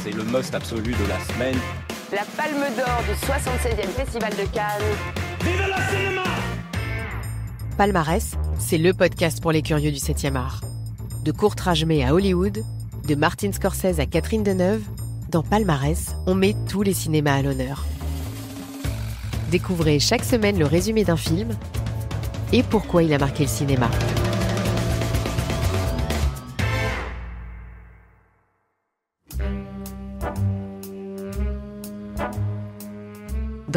c'est le must absolu de la semaine. La Palme d'Or du 76e Festival de Cannes. Vive le cinéma! Palmarès, c'est le podcast pour les curieux du 7e art. De Kurt Rajmé à Hollywood, de Martin Scorsese à Catherine Deneuve, dans Palmarès, on met tous les cinémas à l'honneur. Découvrez chaque semaine le résumé d'un film et pourquoi il a marqué le cinéma.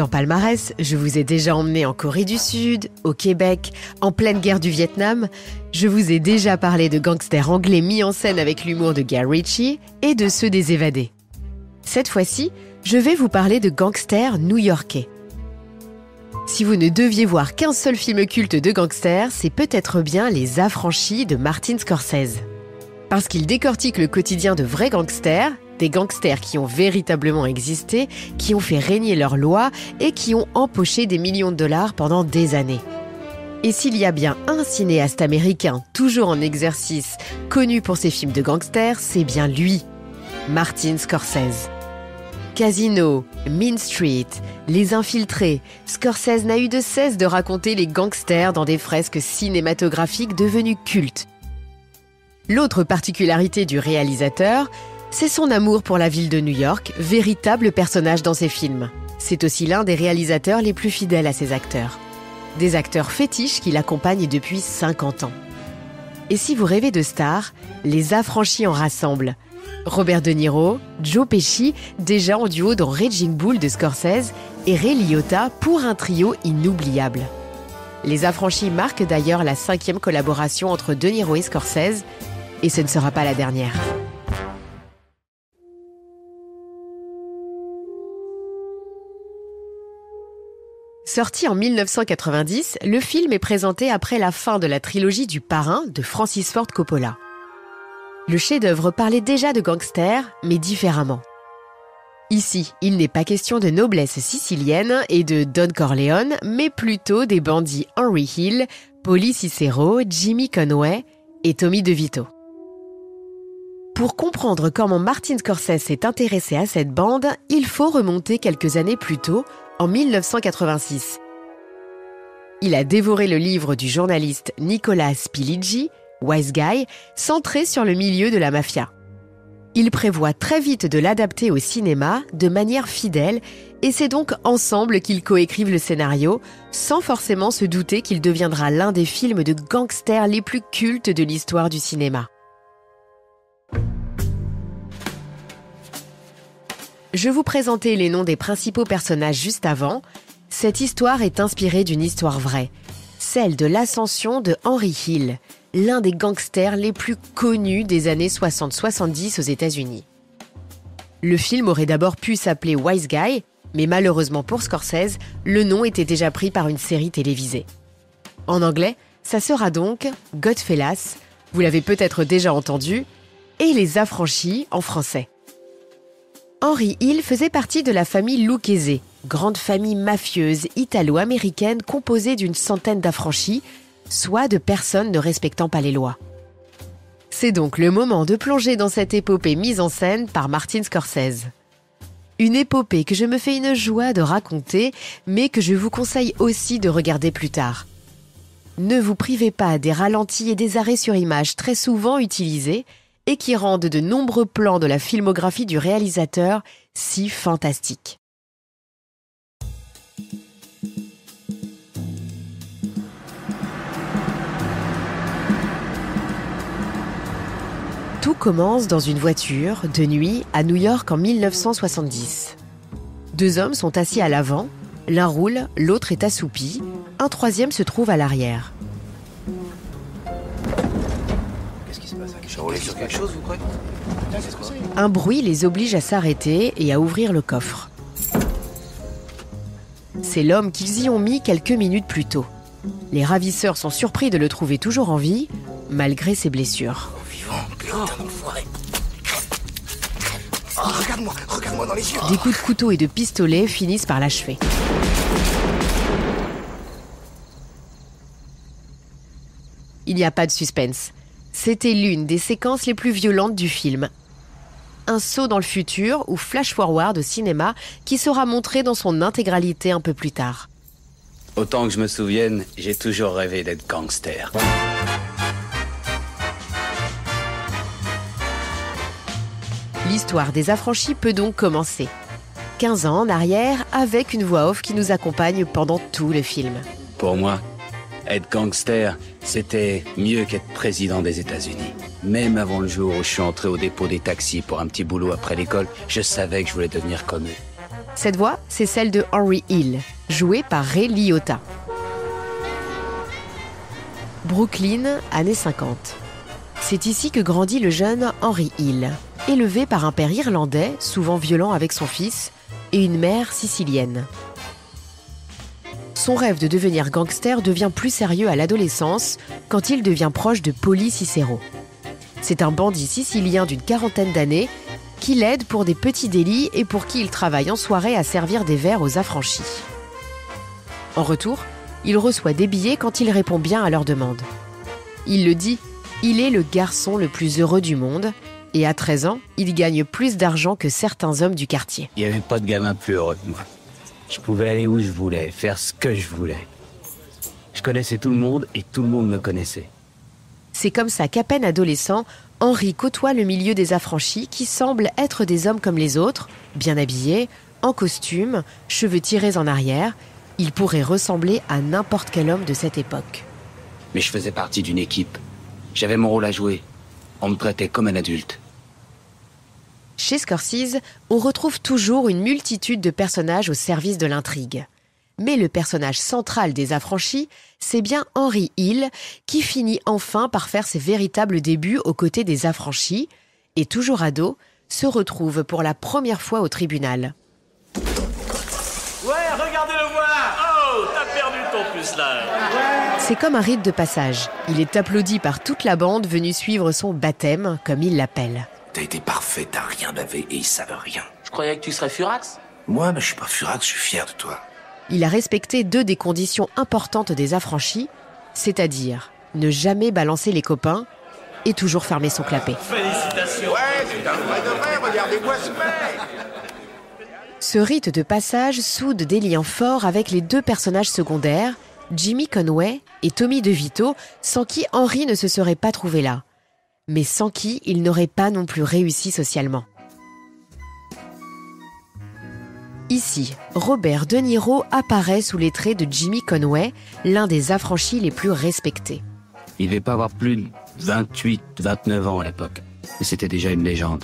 Dans Palmarès, je vous ai déjà emmené en Corée du Sud, au Québec, en pleine guerre du Vietnam. Je vous ai déjà parlé de gangsters anglais mis en scène avec l'humour de Guy Ritchie et de ceux des évadés. Cette fois-ci, je vais vous parler de gangsters new-yorkais. Si vous ne deviez voir qu'un seul film culte de gangsters, c'est peut-être bien Les Affranchis de Martin Scorsese. Parce qu'il décortique le quotidien de vrais gangsters, des gangsters qui ont véritablement existé, qui ont fait régner leurs lois et qui ont empoché des millions de dollars pendant des années. Et s'il y a bien un cinéaste américain toujours en exercice, connu pour ses films de gangsters, c'est bien lui, Martin Scorsese. Casino, Mean Street, Les Infiltrés, Scorsese n'a eu de cesse de raconter les gangsters dans des fresques cinématographiques devenues cultes. L'autre particularité du réalisateur, c'est son amour pour la ville de New York, véritable personnage dans ses films. C'est aussi l'un des réalisateurs les plus fidèles à ses acteurs. Des acteurs fétiches qui l'accompagnent depuis 50 ans. Et si vous rêvez de stars, Les Affranchis en rassemblent. Robert De Niro, Joe Pesci, déjà en duo dans Raging Bull de Scorsese, et Ray Liotta pour un trio inoubliable. Les Affranchis marquent d'ailleurs la 5e collaboration entre De Niro et Scorsese, et ce ne sera pas la dernière. Sorti en 1990, le film est présenté après la fin de la trilogie du Parrain de Francis Ford Coppola. Le chef-d'œuvre parlait déjà de gangsters, mais différemment. Ici, il n'est pas question de noblesse sicilienne et de Don Corleone, mais plutôt des bandits Henry Hill, Paulie Cicero, Jimmy Conway et Tommy DeVito. Pour comprendre comment Martin Scorsese s'est intéressé à cette bande, il faut remonter quelques années plus tôt, en 1986. Il a dévoré le livre du journaliste Nicolas Pileggi, Wise Guy, centré sur le milieu de la mafia. Il prévoit très vite de l'adapter au cinéma de manière fidèle et c'est donc ensemble qu'ils coécrivent le scénario, sans forcément se douter qu'il deviendra l'un des films de gangsters les plus cultes de l'histoire du cinéma. Je vous présentais les noms des principaux personnages juste avant. Cette histoire est inspirée d'une histoire vraie, celle de l'ascension de Henry Hill, l'un des gangsters les plus connus des années 60-70 aux États-Unis. Le film aurait d'abord pu s'appeler Wise Guy, mais malheureusement pour Scorsese, le nom était déjà pris par une série télévisée. En anglais, ça sera donc Goodfellas, vous l'avez peut-être déjà entendu, et Les Affranchis en français. Henry Hill faisait partie de la famille Lucchese, grande famille mafieuse italo-américaine composée d'une centaine d'affranchis, soit de personnes ne respectant pas les lois. C'est donc le moment de plonger dans cette épopée mise en scène par Martin Scorsese. Une épopée que je me fais une joie de raconter, mais que je vous conseille aussi de regarder plus tard. Ne vous privez pas des ralentis et des arrêts sur image très souvent utilisés, et qui rendent de nombreux plans de la filmographie du réalisateur si fantastiques. Tout commence dans une voiture, de nuit, à New York en 1970. Deux hommes sont assis à l'avant, l'un roule, l'autre est assoupi, un troisième se trouve à l'arrière. J'ai roulé sur quelque chose, vous croyez? Un bruit les oblige à s'arrêter et à ouvrir le coffre. C'est l'homme qu'ils y ont mis quelques minutes plus tôt. Les ravisseurs sont surpris de le trouver toujours en vie, malgré ses blessures. Vivant, putain d'enfoiré. Oh, regarde-moi dans les yeux. Des coups de couteau et de pistolet finissent par l'achever. Il n'y a pas de suspense. C'était l'une des séquences les plus violentes du film. un saut dans le futur ou flash forward au cinéma qui sera montré dans son intégralité un peu plus tard. Autant que je me souvienne, j'ai toujours rêvé d'être gangster. L'histoire des Affranchis peut donc commencer. 15 ans en arrière, avec une voix off qui nous accompagne pendant tout le film. Pour moi, être gangster, c'était mieux qu'être président des États-Unis. Même avant le jour où je suis entré au dépôt des taxis pour un petit boulot après l'école, je savais que je voulais devenir comme eux. Cette voix, c'est celle de Henry Hill, joué par Ray Liotta. Brooklyn, années 50. C'est ici que grandit le jeune Henry Hill, élevé par un père irlandais, souvent violent avec son fils, et une mère sicilienne. Son rêve de devenir gangster devient plus sérieux à l'adolescence quand il devient proche de Paulie Cicero. C'est un bandit sicilien d'une quarantaine d'années qui l'aide pour des petits délits et pour qui il travaille en soirée à servir des verres aux affranchis. En retour, il reçoit des billets quand il répond bien à leurs demandes. Il le dit, il est le garçon le plus heureux du monde et à 13 ans, il gagne plus d'argent que certains hommes du quartier. Il n'y avait pas de gamin plus heureux que moi. Je pouvais aller où je voulais, faire ce que je voulais. Je connaissais tout le monde et tout le monde me connaissait. C'est comme ça qu'à peine adolescent, Henry côtoie le milieu des affranchis qui semblent être des hommes comme les autres, bien habillés, en costume, cheveux tirés en arrière. Il pourrait ressembler à n'importe quel homme de cette époque. Mais je faisais partie d'une équipe. J'avais mon rôle à jouer. On me traitait comme un adulte. Chez Scorsese, on retrouve toujours une multitude de personnages au service de l'intrigue. Mais le personnage central des Affranchis, c'est bien Henry Hill, qui finit enfin par faire ses véritables débuts aux côtés des Affranchis, et toujours ado, se retrouve pour la première fois au tribunal. Ouais, regardez-le voir! Oh, t'as perdu ton pucelage! C'est comme un rite de passage. Il est applaudi par toute la bande venue suivre son baptême, comme il l'appelle. T'as été parfait, t'as rien bavé et ils savent rien. Je croyais que tu serais furax. Moi, je suis pas furax, je suis fier de toi. Il a respecté 2 des conditions importantes des affranchis, c'est-à-dire ne jamais balancer les copains et toujours fermer son clapet. Félicitations! Ouais, c'est un vrai de vrai, regardez-moi ce mec! Ce rite de passage soude des liens forts avec les 2 personnages secondaires, Jimmy Conway et Tommy DeVito, sans qui Henry ne se serait pas trouvé là, mais sans qui il n'aurait pas non plus réussi socialement. Ici, Robert De Niro apparaît sous les traits de Jimmy Conway, l'un des affranchis les plus respectés. Il devait pas avoir plus de 28, 29 ans à l'époque. Mais c'était déjà une légende.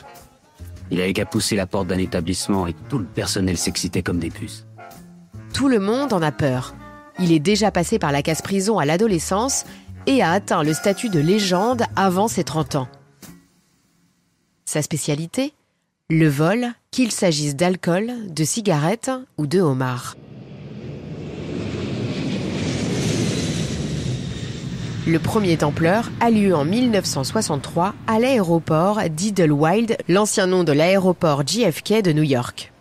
Il avait qu'à pousser la porte d'un établissement et tout le personnel s'excitait comme des puces. Tout le monde en a peur. Il est déjà passé par la case-prison à l'adolescence et a atteint le statut de légende avant ses 30 ans. Sa spécialité ? Le vol, qu'il s'agisse d'alcool, de cigarettes ou de homards. Le premier Templeur a lieu en 1963 à l'aéroport d'Idlewild, l'ancien nom de l'aéroport JFK de New York.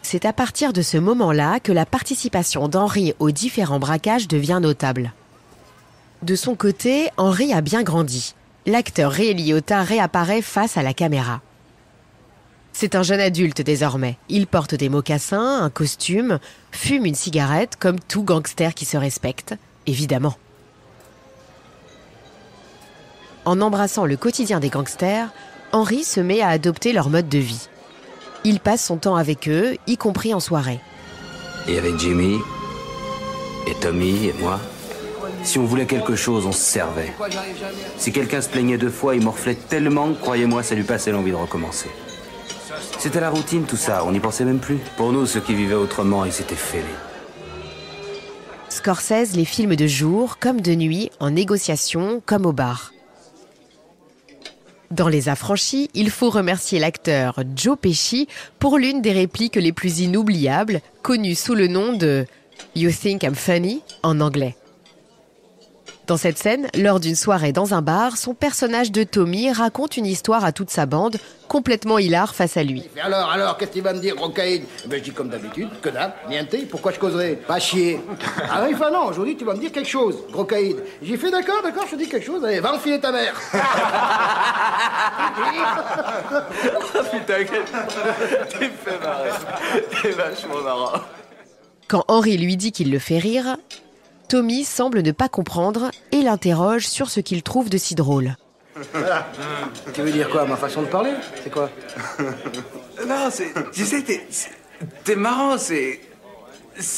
C'est à partir de ce moment-là que la participation d'Henry aux différents braquages devient notable. De son côté, Henry a bien grandi. L'acteur Ray Liotta réapparaît face à la caméra. C'est un jeune adulte désormais. Il porte des mocassins, un costume, fume une cigarette comme tout gangster qui se respecte, évidemment. En embrassant le quotidien des gangsters, Henry se met à adopter leur mode de vie. Il passe son temps avec eux, y compris en soirée. Et avec Jimmy, et Tommy, et moi, si on voulait quelque chose, on se servait. Si quelqu'un se plaignait 2 fois, il morflait tellement que, croyez-moi, ça lui passait l'envie de recommencer. C'était la routine, tout ça, on n'y pensait même plus. Pour nous, ceux qui vivaient autrement, ils s'étaient fêlés. Scorsese les filme de jour comme de nuit, en négociation comme au bar. Dans Les Affranchis, il faut remercier l'acteur Joe Pesci pour l'une des répliques les plus inoubliables, connue sous le nom de « You think I'm funny » en anglais. Dans cette scène, lors d'une soirée dans un bar, son personnage de Tommy raconte une histoire à toute sa bande, complètement hilar face à lui. Alors, qu'est-ce qu'il va me dire, Rocaïne? Je dis comme d'habitude, que dalle, niente, pourquoi je causerais? Pas chier. Ah oui, enfin non, aujourd'hui tu vas me dire quelque chose, Rocaïne. J'ai fait d'accord, je te dis quelque chose, allez, va enfiler ta mère. Putain, t'es fait marrer. T'es vachement marrant. Quand Henri lui dit qu'il le fait rire, Tommy semble ne pas comprendre et l'interroge sur ce qu'il trouve de si drôle. Voilà. Tu veux dire quoi, ma façon de parler? C'est quoi? Non, tu sais, t'es marrant, c'est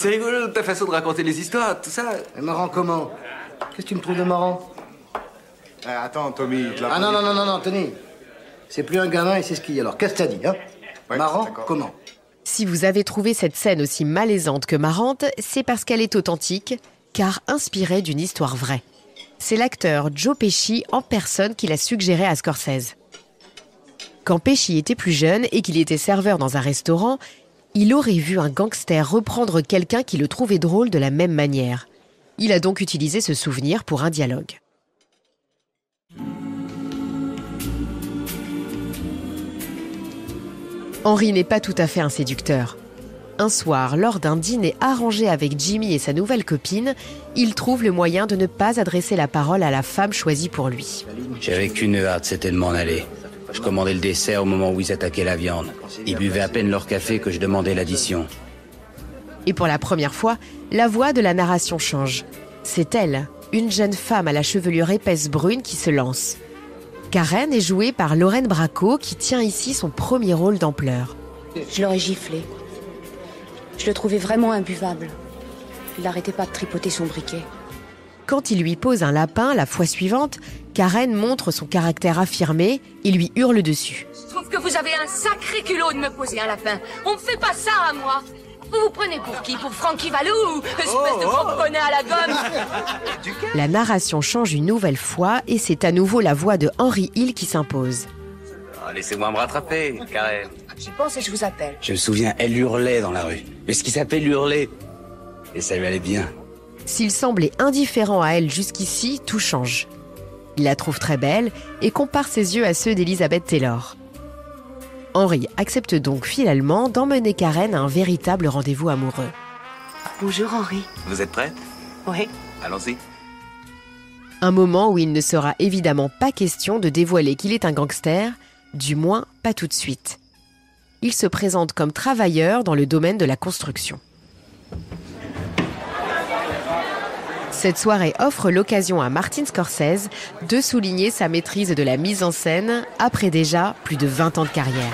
rigolo ta façon de raconter les histoires, tout ça. Mais marrant comment? Qu'est-ce que tu me trouves de marrant? Attends, Tommy. Ah non, Tony. C'est plus un gamin et c'est ce qu'il y a. Alors, qu'est-ce que t'as dit, hein? Ouais, marrant, d'accord. comment? Si vous avez trouvé cette scène aussi malaisante que marrante, c'est parce qu'elle est authentique, car inspirée d'une histoire vraie. C'est l'acteur Joe Pesci en personne qui l'a suggéré à Scorsese. Quand Pesci était plus jeune et qu'il était serveur dans un restaurant, il aurait vu un gangster reprendre quelqu'un qui le trouvait drôle de la même manière. Il a donc utilisé ce souvenir pour un dialogue. Henri n'est pas tout à fait un séducteur. Un soir, lors d'un dîner arrangé avec Jimmy et sa nouvelle copine, il trouve le moyen de ne pas adresser la parole à la femme choisie pour lui. J'avais qu'une hâte, c'était de m'en aller. Je commandais le dessert au moment où ils attaquaient la viande. Ils buvaient à peine leur café que je demandais l'addition. Et pour la première fois, la voix de la narration change. C'est elle, une jeune femme à la chevelure épaisse brune qui se lance. Karen est jouée par Lorraine Bracco qui tient ici son premier rôle d'ampleur. Je l'aurais giflé. Je le trouvais vraiment imbuvable. Il n'arrêtait pas de tripoter son briquet. Quand il lui pose un lapin la fois suivante, Karen montre son caractère affirmé et lui hurle dessus. Je trouve que vous avez un sacré culot de me poser un lapin. On me fait pas ça à moi. Vous vous prenez pour qui? Pour Francky Valou ou espèce de gros bonnet à la gomme? La narration change une nouvelle fois et c'est à nouveau la voix de Henry Hill qui s'impose. Oh, laissez-moi me rattraper, Karen. J'y pense et je vous appelle. Je me souviens, elle hurlait dans la rue. Mais ce qui s'appelle hurler. Et ça lui allait bien. S'il semblait indifférent à elle jusqu'ici, tout change. Il la trouve très belle et compare ses yeux à ceux d'Elizabeth Taylor. Henri accepte donc finalement d'emmener Karen à un véritable rendez-vous amoureux. Bonjour Henri. Vous êtes prête? Oui. Allons-y. Un moment où il ne sera évidemment pas question de dévoiler qu'il est un gangster, du moins pas tout de suite. Il se présente comme travailleur dans le domaine de la construction. Cette soirée offre l'occasion à Martin Scorsese de souligner sa maîtrise de la mise en scène après déjà plus de 20 ans de carrière.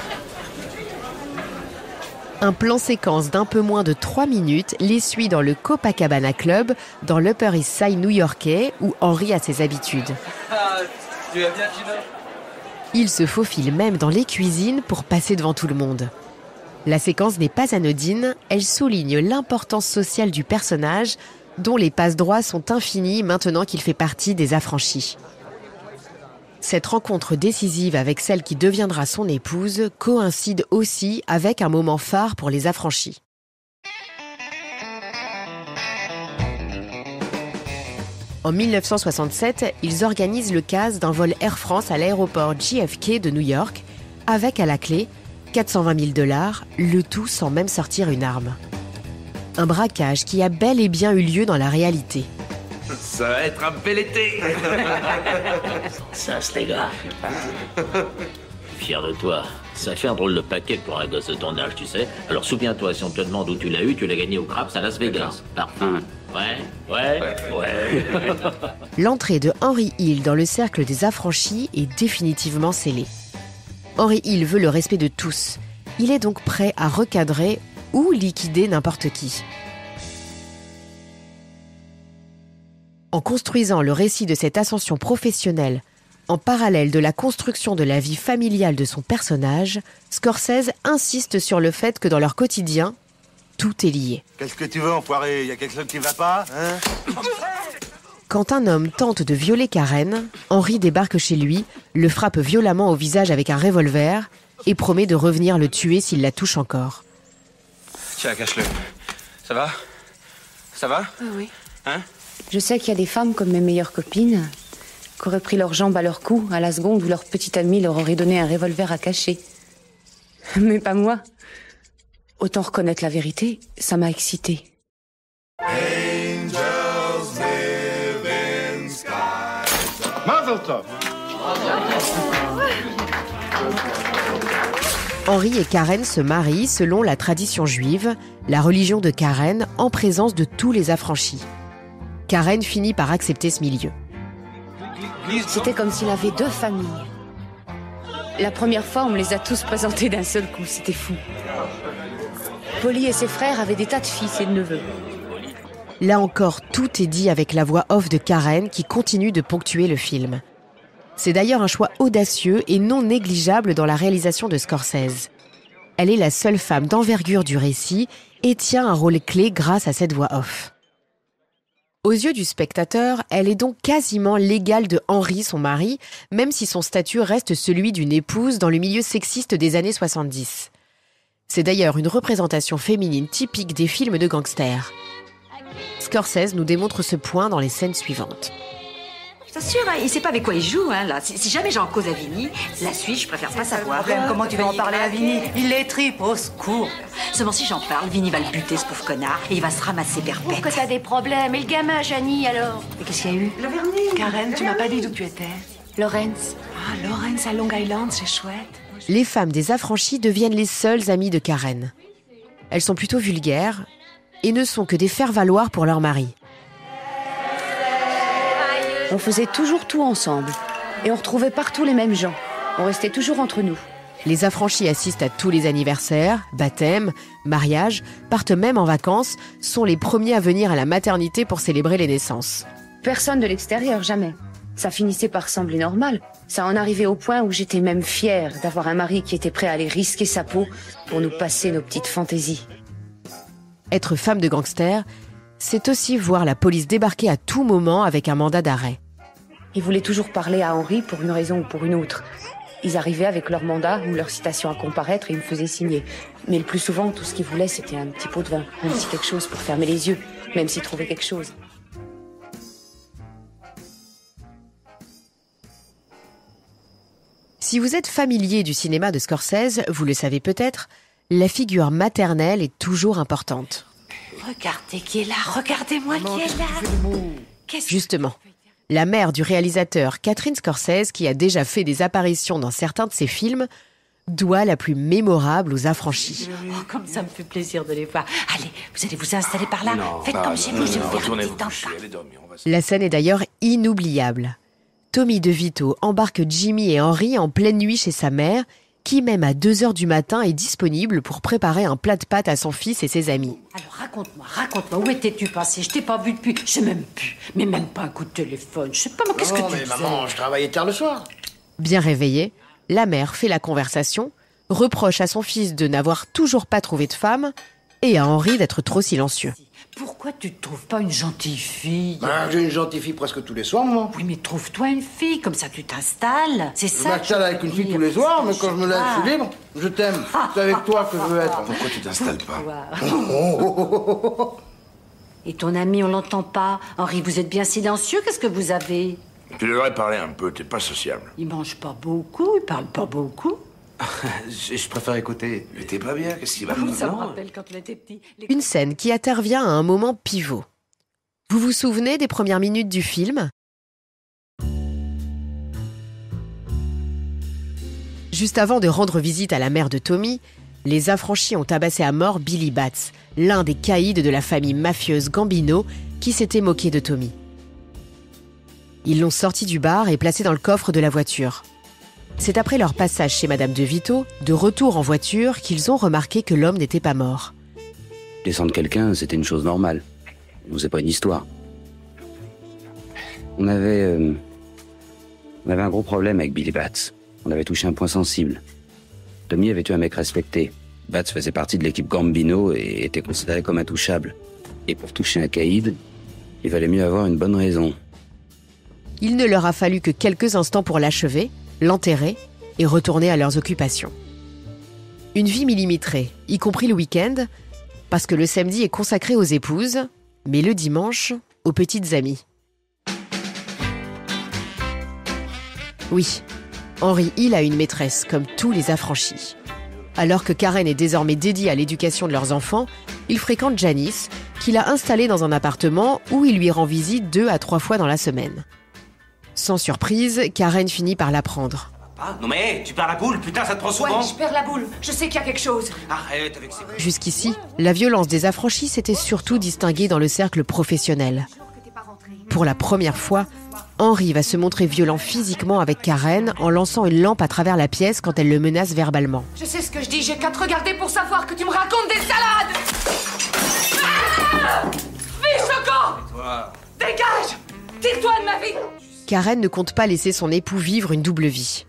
Un plan séquence d'un peu moins de 3 minutes les suit dans le Copacabana Club, dans l'Upper East Side new-yorkais, où Henri a ses habitudes. Tu vas bien, Gino? Il se faufile même dans les cuisines pour passer devant tout le monde. La séquence n'est pas anodine, elle souligne l'importance sociale du personnage, dont les passe-droits sont infinis maintenant qu'il fait partie des affranchis. Cette rencontre décisive avec celle qui deviendra son épouse coïncide aussi avec un moment phare pour les affranchis. En 1967, ils organisent le casse d'un vol Air France à l'aéroport JFK de New York, avec à la clé 420 000 $, le tout sans même sortir une arme. Un braquage qui a bel et bien eu lieu dans la réalité. Ça va être un bel été. Ça, c'est les gars. Fier de toi. Ça fait un drôle de paquet pour un gosse de ton âge, tu sais. Alors souviens-toi, si on te demande où tu l'as eu, tu l'as gagné au Craps à Las Vegas. Parfait. Ouais. L'entrée de Henry Hill dans le cercle des affranchis est définitivement scellée. Henry Hill veut le respect de tous. Il est donc prêt à recadrer ou liquider n'importe qui. En construisant le récit de cette ascension professionnelle, en parallèle de la construction de la vie familiale de son personnage, Scorsese insiste sur le fait que dans leur quotidien, tout est lié. Qu'est-ce que tu veux, enfoiré? Il y a quelque chose qui va pas, hein? Quand un homme tente de violer Karen, Henry débarque chez lui, le frappe violemment au visage avec un revolver et promet de revenir le tuer s'il la touche encore. Tiens, cache-le. Ça va? Ça va? Oui. Hein? Je sais qu'il y a des femmes comme mes meilleures copines qui auraient pris leurs jambes à leur cou à la seconde où leur petit ami leur aurait donné un revolver à cacher. Mais pas moi. Autant reconnaître la vérité, ça m'a excitée. Mazel tov. Henri et Karen se marient selon la tradition juive, la religion de Karen, en présence de tous les affranchis. Karen finit par accepter ce milieu. C'était comme s'il avait 2 familles. La première fois, on me les a tous présentés d'un seul coup, c'était fou. Polly et ses frères avaient des tas de fils et de neveux. Là encore, tout est dit avec la voix off de Karen qui continue de ponctuer le film. C'est d'ailleurs un choix audacieux et non négligeable dans la réalisation de Scorsese. Elle est la seule femme d'envergure du récit et tient un rôle clé grâce à cette voix off. Aux yeux du spectateur, elle est donc quasiment l'égale de Henri, son mari, même si son statut reste celui d'une épouse dans le milieu sexiste des années 70. C'est d'ailleurs une représentation féminine typique des films de gangsters. Scorsese nous démontre ce point dans les scènes suivantes. Je t'assure, hein, il sait pas avec quoi il joue. Hein, là. Si jamais j'en cause à Vinny, la suite, je préfère pas savoir. Comment tu vas en parler à Vinny? Il les tripe, au secours. Seulement si j'en parle, Vinny va le buter, ce pauvre connard, et il va se ramasser perpète. Pourquoi t'as des problèmes? Et le gamin, Janie, alors? Mais qu'est-ce qu'il y a eu? Le vernis. Karen, tu m'as pas dit d'où tu étais. Lawrence. Ah, Lawrence à Long Island, c'est chouette. Les femmes des affranchis deviennent les seules amies de Karen. Elles sont plutôt vulgaires et ne sont que des faire-valoir pour leur mari. On faisait toujours tout ensemble. Et on retrouvait partout les mêmes gens. On restait toujours entre nous. Les affranchis assistent à tous les anniversaires, baptêmes, mariages, partent même en vacances, sont les premiers à venir à la maternité pour célébrer les naissances. Personne de l'extérieur, jamais. Ça finissait par sembler normal. Ça en arrivait au point où j'étais même fière d'avoir un mari qui était prêt à aller risquer sa peau pour nous passer nos petites fantaisies. Être femme de gangster, c'est aussi voir la police débarquer à tout moment avec un mandat d'arrêt. Ils voulaient toujours parler à Henri pour une raison ou pour une autre. Ils arrivaient avec leur mandat ou leur citation à comparaître et ils me faisaient signer. Mais le plus souvent, tout ce qu'ils voulaient, c'était un petit pot de vin, un petit quelque chose pour fermer les yeux, même s'ils trouvaient quelque chose. Si vous êtes familier du cinéma de Scorsese, vous le savez peut-être, la figure maternelle est toujours importante. Regardez qui est là, regardez-moi qui est là. Justement, la mère du réalisateur Catherine Scorsese, qui a déjà fait des apparitions dans certains de ses films, doit la plus mémorable aux affranchis. Oh, comme ça me fait plaisir de les voir. Allez, vous allez vous installer par là. Faites comme chez vous, je vais vous faire un petit temps. La scène est d'ailleurs inoubliable. Tommy DeVito embarque Jimmy et Henry en pleine nuit chez sa mère, qui même à 2h du matin est disponible pour préparer un plat de pâtes à son fils et ses amis. Alors raconte-moi, où étais-tu passé? Je t'ai pas vu depuis, je sais même plus, mais même pas un coup de téléphone. Je sais pas, mais qu'est-ce que tu faisais? Maman, je travaillais tard le soir. Bien réveillée, la mère fait la conversation, reproche à son fils de n'avoir toujours pas trouvé de femme et à Henry d'être trop silencieux. Pourquoi tu te trouves pas une gentille fille? J'ai une gentille fille presque tous les soirs, moi. Oui, mais trouve-toi une fille, comme ça tu t'installes. C'est ça. Je m'installe avec une fille tous les soirs, mais quand je me lève, je suis libre. Je t'aime. C'est avec toi que je veux être. Pourquoi tu t'installes pas? Et ton ami, on l'entend pas. Henri, vous êtes bien silencieux, qu'est-ce que vous avez? Tu devrais parler un peu, t'es pas sociable. Il mange pas beaucoup, il parle pas beaucoup. Je préfère écouter. Mais t'es pas bien, qu'est-ce qui va? Ça me rappelle quand on était petit. Une scène qui intervient à un moment pivot. Vous vous souvenez des premières minutes du film ? Juste avant de rendre visite à la mère de Tommy, les affranchis ont tabassé à mort Billy Batts, l'un des caïds de la famille mafieuse Gambino qui s'était moqué de Tommy. Ils l'ont sorti du bar et placé dans le coffre de la voiture. C'est après leur passage chez Madame DeVito, de retour en voiture, qu'ils ont remarqué que l'homme n'était pas mort. Descendre quelqu'un, c'était une chose normale. C'est pas une histoire. On avait un gros problème avec Billy Batts. On avait touché un point sensible. Tommy avait tué un mec respecté. Batts faisait partie de l'équipe Gambino et était considéré comme intouchable. Et pour toucher un caïd, il valait mieux avoir une bonne raison. Il ne leur a fallu que quelques instants pour l'achever, l'enterrer et retourner à leurs occupations. Une vie millimétrée, y compris le week-end, parce que le samedi est consacré aux épouses, mais le dimanche, aux petites amies. Oui, Henry Hill a une maîtresse, comme tous les affranchis. Alors que Karen est désormais dédiée à l'éducation de leurs enfants, il fréquente Janice, qu'il a installée dans un appartement où il lui rend visite 2 à 3 fois dans la semaine. Sans surprise, Karen finit par l'apprendre. Ah, non mais tu perds la boule, putain, ça te prend souvent. Ouais, je perds la boule. Je sais qu'il y a quelque chose. Arrête avec ces... Jusqu'ici, la violence des affranchis s'était surtout distinguée dans le cercle professionnel. Pour la première fois, Henry va se montrer violent physiquement avec Karen en lançant une lampe à travers la pièce quand elle le menace verbalement. Je sais ce que je dis, j'ai qu'à te regarder pour savoir que tu me racontes des salades. Ah, Choco, dégage. Tire-toi de ma vie. Karen ne compte pas laisser son époux vivre une double vie.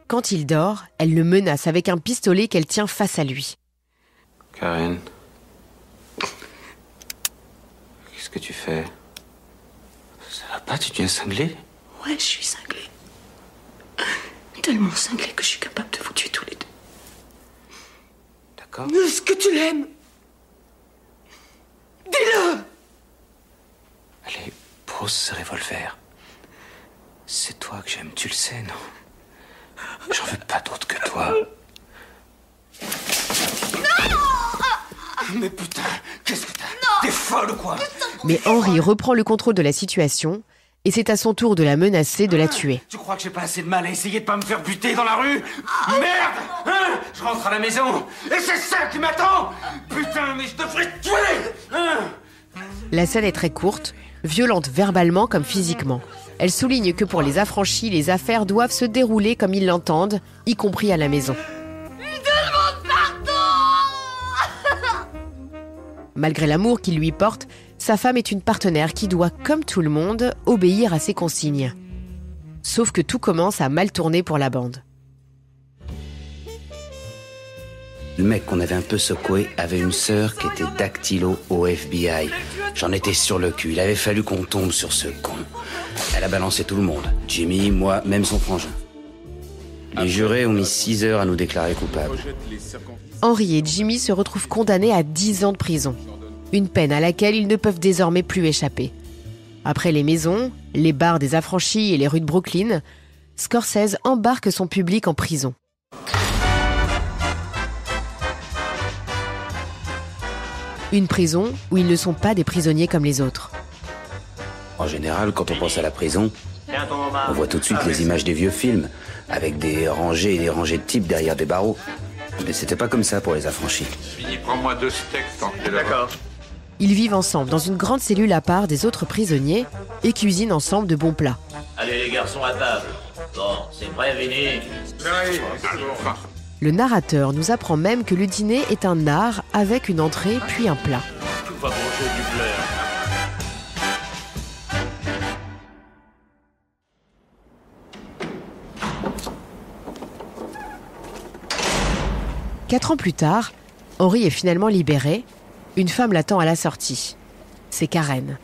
Quand il dort, elle le menace avec un pistolet qu'elle tient face à lui. Karen, qu'est-ce que tu fais? Ça va pas, tu deviens cinglé? Ouais, je suis cinglée. Tellement cinglée que je suis capable de vous tuer tous les deux. D'accord. Est-ce que tu l'aimes? Dis-le! Allez, pose ce revolver. C'est toi que j'aime, tu le sais, non? J'en veux pas d'autre que toi. Mais putain, qu'est-ce que t'as? T'es folle ou quoi? Mais Henry reprend le contrôle de la situation et c'est à son tour de la menacer de la tuer. Tu crois que j'ai pas assez de mal à essayer de pas me faire buter dans la rue? Merde, hein? Je rentre à la maison et c'est ça qui m'attend. Putain, mais je devrais te tuer, hein? La scène est très courte, violente verbalement comme physiquement. Elle souligne que pour les affranchis, les affaires doivent se dérouler comme ils l'entendent, y compris à la maison. Malgré l'amour qu'il lui porte, sa femme est une partenaire qui doit, comme tout le monde, obéir à ses consignes. Sauf que tout commence à mal tourner pour la bande. Le mec qu'on avait un peu secoué avait une sœur qui était dactylo au FBI. J'en étais sur le cul, il avait fallu qu'on tombe sur ce con. Elle a balancé tout le monde. Jimmy, moi, même son frangin. Les jurés ont mis 6 heures à nous déclarer coupables. Henry et Jimmy se retrouvent condamnés à 10 ans de prison. Une peine à laquelle ils ne peuvent désormais plus échapper. Après les maisons, les bars des affranchis et les rues de Brooklyn, Scorsese embarque son public en prison. Une prison où ils ne sont pas des prisonniers comme les autres. En général, quand on pense à la prison, on voit tout de suite les images des vieux films, avec des rangées et des rangées de types derrière des barreaux. Mais c'était pas comme ça pour les affranchis. Fini, prends-moi 2 steaks tant que t'es là. D'accord. Ils vivent ensemble dans une grande cellule à part des autres prisonniers et cuisinent ensemble de bons plats. Allez les garçons à table. Bon, c'est prêt, Vinny? Le narrateur nous apprend même que le dîner est un art avec une entrée puis un plat. Tout va manger du plaire. Quatre ans plus tard, Henry est finalement libéré. Une femme l'attend à la sortie. C'est Karen.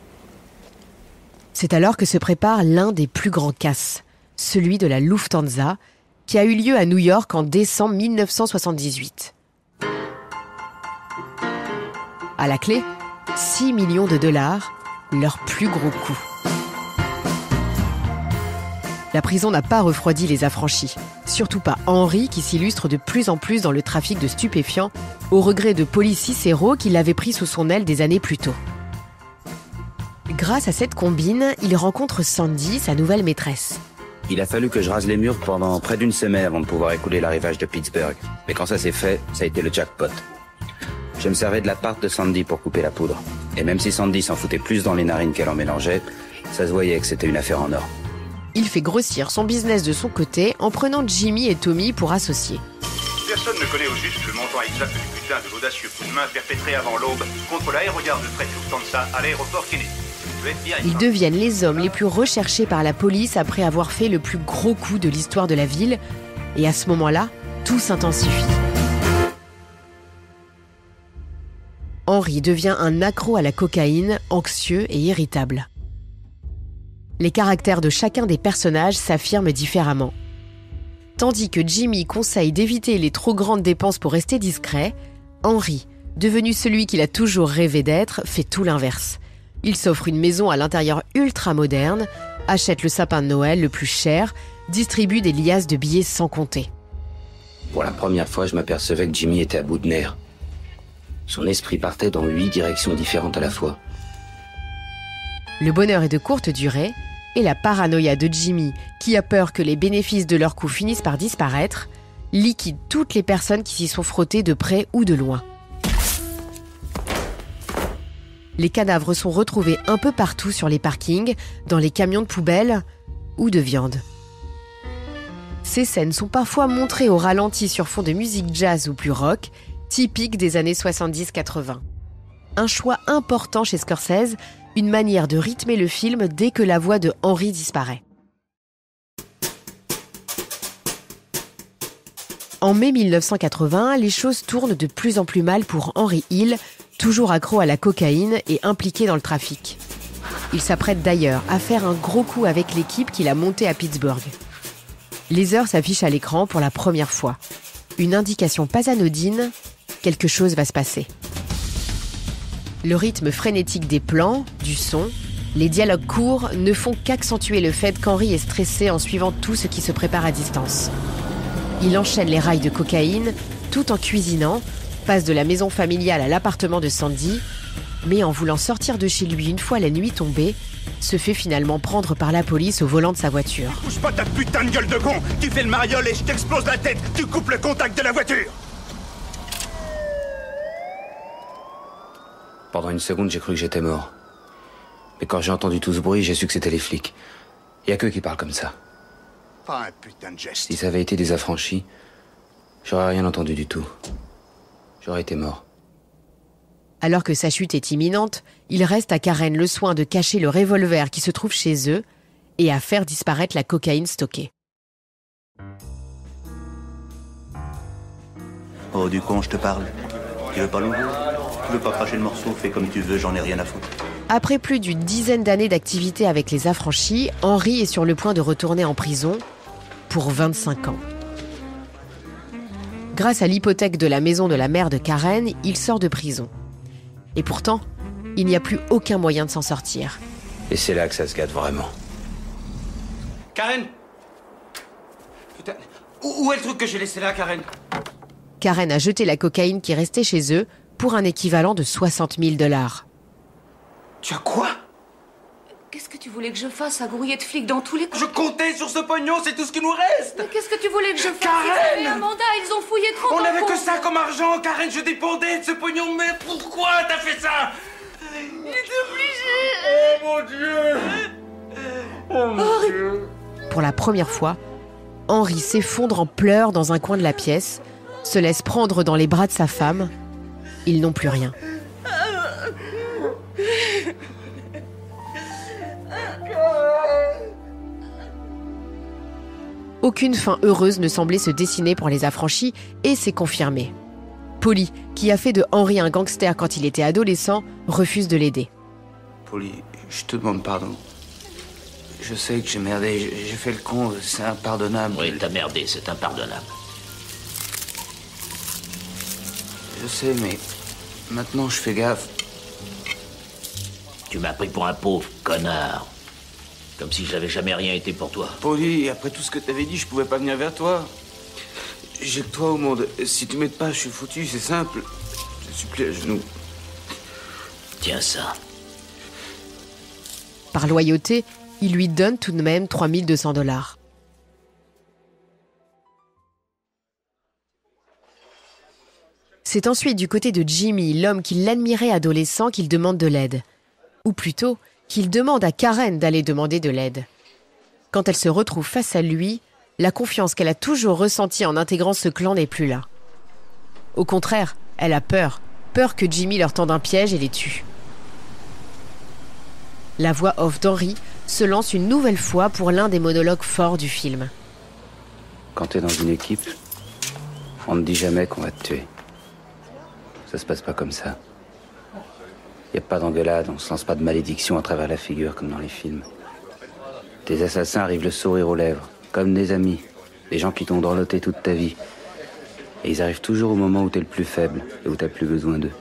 C'est alors que se prépare l'un des plus grands casses, celui de la Lufthansa, qui a eu lieu à New York en décembre 1978. À la clé, 6 millions de dollars, leur plus gros coup. La prison n'a pas refroidi les affranchis. Surtout pas Henry, qui s'illustre de plus en plus dans le trafic de stupéfiants, au regret de Paulie Cicero qui l'avait pris sous son aile des années plus tôt. Grâce à cette combine, il rencontre Sandy, sa nouvelle maîtresse. Il a fallu que je rase les murs pendant près d'une semaine avant de pouvoir écouler l'arrivage de Pittsburgh. Mais quand ça s'est fait, ça a été le jackpot. Je me servais de l'appart de Sandy pour couper la poudre. Et même si Sandy s'en foutait plus dans les narines qu'elle en mélangeait, ça se voyait que c'était une affaire en or. Il fait grossir son business de son côté en prenant Jimmy et Tommy pour associés. Personne ne connaît au juste le montant exact du butin de l'audacieux coup de main perpétré avant l'aube contre l'aérogare de fret Lufthansa à l'aéroport Kennedy. Ils deviennent les hommes les plus recherchés par la police après avoir fait le plus gros coup de l'histoire de la ville. Et à ce moment-là, tout s'intensifie. Henry devient un accro à la cocaïne, anxieux et irritable. Les caractères de chacun des personnages s'affirment différemment. Tandis que Jimmy conseille d'éviter les trop grandes dépenses pour rester discret, Henry, devenu celui qu'il a toujours rêvé d'être, fait tout l'inverse. Il s'offre une maison à l'intérieur ultra moderne, achète le sapin de Noël le plus cher, distribue des liasses de billets sans compter. Pour la première fois, je m'apercevais que Jimmy était à bout de nerfs. Son esprit partait dans 8 directions différentes à la fois. Le bonheur est de courte durée, et la paranoïa de Jimmy, qui a peur que les bénéfices de leur coup finissent par disparaître, liquide toutes les personnes qui s'y sont frottées de près ou de loin. Les cadavres sont retrouvés un peu partout sur les parkings, dans les camions de poubelle ou de viande. Ces scènes sont parfois montrées au ralenti sur fond de musique jazz ou plus rock, typique des années 70-80. Un choix important chez Scorsese, une manière de rythmer le film dès que la voix de Henry disparaît. En mai 1980, les choses tournent de plus en plus mal pour Henry Hill, toujours accro à la cocaïne et impliqué dans le trafic. Il s'apprête d'ailleurs à faire un gros coup avec l'équipe qu'il a montée à Pittsburgh. Les heures s'affichent à l'écran pour la première fois. Une indication pas anodine, quelque chose va se passer. Le rythme frénétique des plans, du son, les dialogues courts ne font qu'accentuer le fait qu'Henry est stressé en suivant tout ce qui se prépare à distance. Il enchaîne les rails de cocaïne tout en cuisinant, passe de la maison familiale à l'appartement de Sandy, mais en voulant sortir de chez lui une fois la nuit tombée, se fait finalement prendre par la police au volant de sa voiture. Bouge pas ta putain de gueule de con! Tu fais le mariole et je t'explose la tête! Tu coupes le contact de la voiture! Pendant une seconde, j'ai cru que j'étais mort. Mais quand j'ai entendu tout ce bruit, j'ai su que c'était les flics. Y a qu'eux qui parlent comme ça. Pas un putain de geste. Si ça avait été des affranchis, j'aurais rien entendu du tout. J'aurais été mort. Alors que sa chute est imminente, il reste à Karen le soin de cacher le revolver qui se trouve chez eux et à faire disparaître la cocaïne stockée. Oh, du con, je te parle. Tu veux pas l'ouvrir? Tu veux pas cracher le morceau? Fais comme tu veux, j'en ai rien à foutre. Après plus d'une dizaine d'années d'activité avec les affranchis, Henry est sur le point de retourner en prison pour 25 ans. Grâce à l'hypothèque de la maison de la mère de Karen, il sort de prison. Et pourtant, il n'y a plus aucun moyen de s'en sortir. Et c'est là que ça se gâte vraiment. Karen! Putain, où est le truc que j'ai laissé là, Karen? Karen a jeté la cocaïne qui restait chez eux pour un équivalent de 60 000 $. Tu as quoi? Qu'est-ce que tu voulais que je fasse à grouiller de flics dans tous les coins? Je comptais sur ce pognon, c'est tout ce qui nous reste! Mais qu'est-ce que tu voulais que je fasse? Karen! Ils avaient un mandat, ils ont fouillé 30 ans. On n'avait que ça comme argent, Karen, je dépendais de ce pognon, mais pourquoi t'as fait ça? Il est obligé! Oh mon Dieu! Oh mon Dieu! Pour la première fois, Henry s'effondre en pleurs dans un coin de la pièce, se laisse prendre dans les bras de sa femme. Ils n'ont plus rien. Aucune fin heureuse ne semblait se dessiner pour les affranchis et c'est confirmé. Polly, qui a fait de Henry un gangster quand il était adolescent, refuse de l'aider. Polly, je te demande pardon. Je sais que j'ai merdé, j'ai fait le con, c'est impardonnable. Oui, t'as merdé, c'est impardonnable. Je sais, mais maintenant je fais gaffe. Tu m'as pris pour un pauvre connard. Comme si j'avais jamais rien été pour toi. Polly, après tout ce que t'avais dit, je pouvais pas venir vers toi. J'ai que toi au monde. Si tu m'aides pas, je suis foutu, c'est simple. Je suis plié à genoux. Tiens ça. Par loyauté, il lui donne tout de même 3 200 $. C'est ensuite du côté de Jimmy, l'homme qui l'admirait adolescent, qu'il demande de l'aide. Ou plutôt, qu'il demande à Karen d'aller demander de l'aide. Quand elle se retrouve face à lui, la confiance qu'elle a toujours ressentie en intégrant ce clan n'est plus là. Au contraire, elle a peur que Jimmy leur tende un piège et les tue. La voix off d'Henry se lance une nouvelle fois pour l'un des monologues forts du film. Quand t'es dans une équipe, on ne dit jamais qu'on va te tuer. Ça se passe pas comme ça. Y a pas d'engueulade, on se lance pas de malédiction à travers la figure comme dans les films. Tes assassins arrivent le sourire aux lèvres, comme des amis, des gens qui t'ont dorloté toute ta vie. Et ils arrivent toujours au moment où t'es le plus faible et où t'as plus besoin d'eux.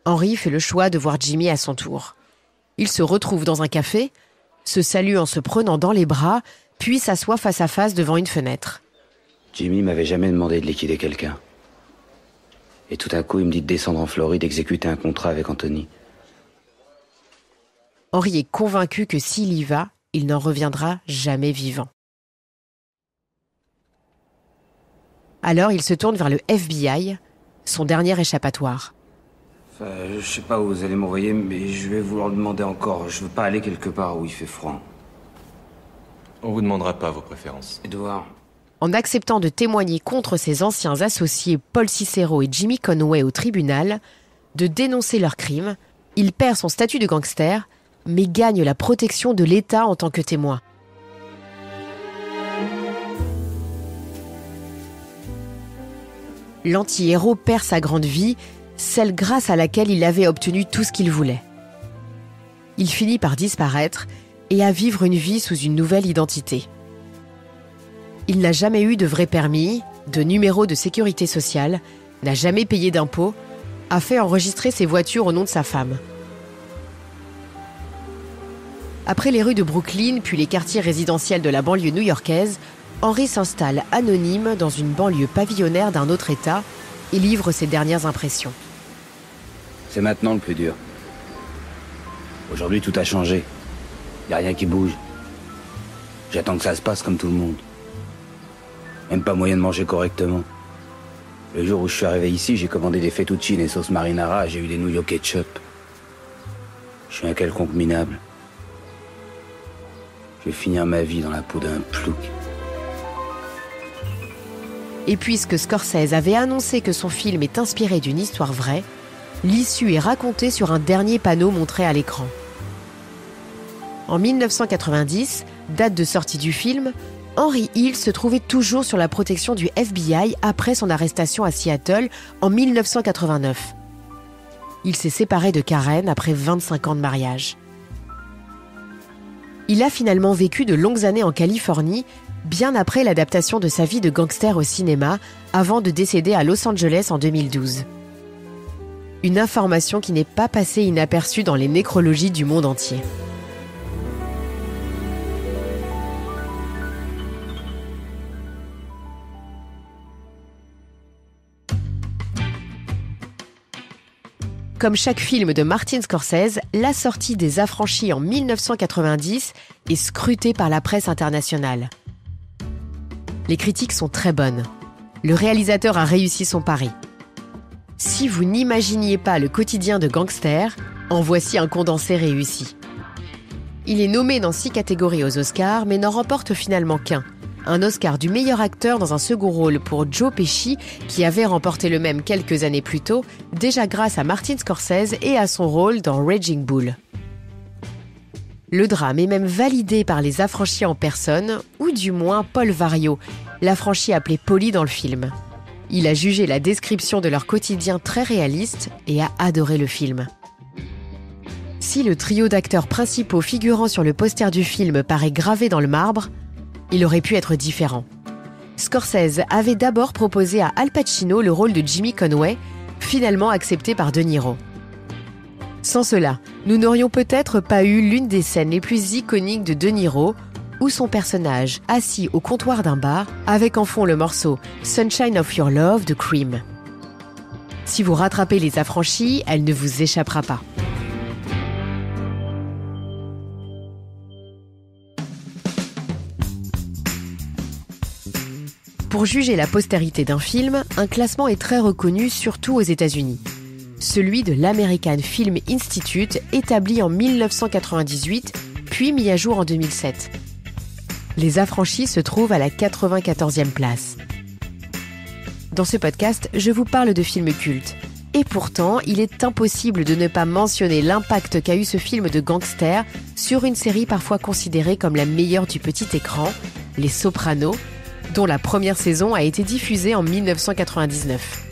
Henry fait le choix de voir Jimmy à son tour. Il se retrouve dans un café, se salue en se prenant dans les bras, puis s'assoit face à face devant une fenêtre. Jimmy m'avait jamais demandé de liquider quelqu'un. Et tout à coup, il me dit de descendre en Floride, exécuter un contrat avec Anthony. Henry est convaincu que s'il y va, il n'en reviendra jamais vivant. Alors il se tourne vers le FBI, son dernier échappatoire. Je sais pas où vous allez m'envoyer, mais je vais vous le demander encore. Je veux pas aller quelque part où il fait froid. On vous demandera pas vos préférences. Edouard. En acceptant de témoigner contre ses anciens associés Paul Cicero et Jimmy Conway au tribunal, de dénoncer leurs crimes, il perd son statut de gangster, mais gagne la protection de l'État en tant que témoin. L'anti-héros perd sa grande vie, celle grâce à laquelle il avait obtenu tout ce qu'il voulait. Il finit par disparaître et à vivre une vie sous une nouvelle identité. Il n'a jamais eu de vrai permis, de numéro de sécurité sociale, n'a jamais payé d'impôts, a fait enregistrer ses voitures au nom de sa femme. Après les rues de Brooklyn, puis les quartiers résidentiels de la banlieue new-yorkaise, Henry s'installe anonyme dans une banlieue pavillonnaire d'un autre État et livre ses dernières impressions. C'est maintenant le plus dur. Aujourd'hui, tout a changé. Il n'y a rien qui bouge. J'attends que ça se passe comme tout le monde. Même pas moyen de manger correctement. Le jour où je suis arrivé ici, j'ai commandé des fettuccine et sauce marinara et j'ai eu des nouilles au ketchup. Je suis un quelconque minable. Je vais finir ma vie dans la peau d'un plouc. Et puisque Scorsese avait annoncé que son film est inspiré d'une histoire vraie, l'issue est racontée sur un dernier panneau montré à l'écran. En 1990, date de sortie du film, Henry Hill se trouvait toujours sur la protection du FBI après son arrestation à Seattle en 1989. Il s'est séparé de Karen après 25 ans de mariage. Il a finalement vécu de longues années en Californie, bien après l'adaptation de sa vie de gangster au cinéma, avant de décéder à Los Angeles en 2012. Une information qui n'est pas passée inaperçue dans les nécrologies du monde entier. Comme chaque film de Martin Scorsese, la sortie des Affranchis en 1990 est scrutée par la presse internationale. Les critiques sont très bonnes. Le réalisateur a réussi son pari. Si vous n'imaginiez pas le quotidien de gangster, en voici un condensé réussi. Il est nommé dans 6 catégories aux Oscars, mais n'en remporte finalement qu'un. Un Oscar du meilleur acteur dans un second rôle pour Joe Pesci, qui avait remporté le même quelques années plus tôt, déjà grâce à Martin Scorsese et à son rôle dans Raging Bull. Le drame est même validé par les affranchis en personne, ou du moins Paul Vario, l'affranchi appelé Paulie dans le film. Il a jugé la description de leur quotidien très réaliste et a adoré le film. Si le trio d'acteurs principaux figurant sur le poster du film paraît gravé dans le marbre, il aurait pu être différent. Scorsese avait d'abord proposé à Al Pacino le rôle de Jimmy Conway, finalement accepté par De Niro. Sans cela, nous n'aurions peut-être pas eu l'une des scènes les plus iconiques de De Niro, où son personnage, assis au comptoir d'un bar, avec en fond le morceau « Sunshine of Your Love » de Cream. Si vous rattrapez Les Affranchis, elle ne vous échappera pas. Pour juger la postérité d'un film, un classement est très reconnu, surtout aux États-Unis. Celui de l'American Film Institute, établi en 1998, puis mis à jour en 2007. Les Affranchis se trouvent à la 94e place. Dans ce podcast, je vous parle de films cultes. Et pourtant, il est impossible de ne pas mentionner l'impact qu'a eu ce film de gangster sur une série parfois considérée comme la meilleure du petit écran, Les Sopranos, dont la première saison a été diffusée en 1999.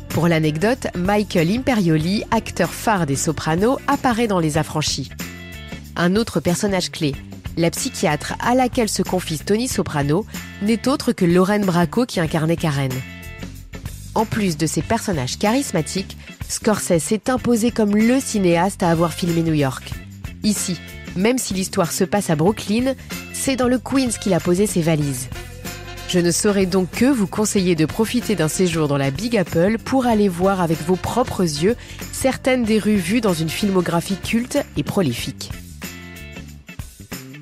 Pour l'anecdote, Michael Imperioli, acteur phare des Sopranos, apparaît dans Les Affranchis. Un autre personnage clé, la psychiatre à laquelle se confie Tony Soprano, n'est autre que Lorraine Bracco qui incarnait Karen. En plus de ces personnages charismatiques, Scorsese s'est imposé comme le cinéaste à avoir filmé New York. Ici, même si l'histoire se passe à Brooklyn, c'est dans le Queens qu'il a posé ses valises. Je ne saurais donc que vous conseiller de profiter d'un séjour dans la Big Apple pour aller voir avec vos propres yeux certaines des rues vues dans une filmographie culte et prolifique.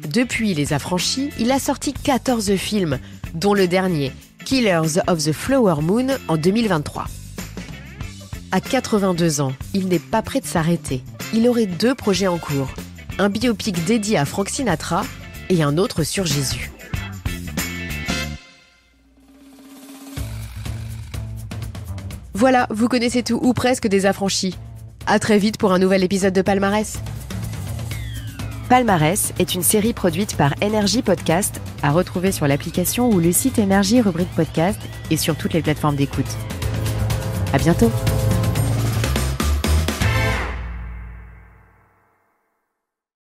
Depuis Les Affranchis, il a sorti 14 films, dont le dernier, Killers of the Flower Moon, en 2023. À 82 ans, il n'est pas prêt de s'arrêter. Il aurait 2 projets en cours. Un biopic dédié à Frank Sinatra et un autre sur Jésus. Voilà, vous connaissez tout ou presque des Affranchis. À très vite pour un nouvel épisode de Palmarès. Palmarès est une série produite par Énergie Podcast, à retrouver sur l'application ou le site Énergie rubrique podcast et sur toutes les plateformes d'écoute. À bientôt.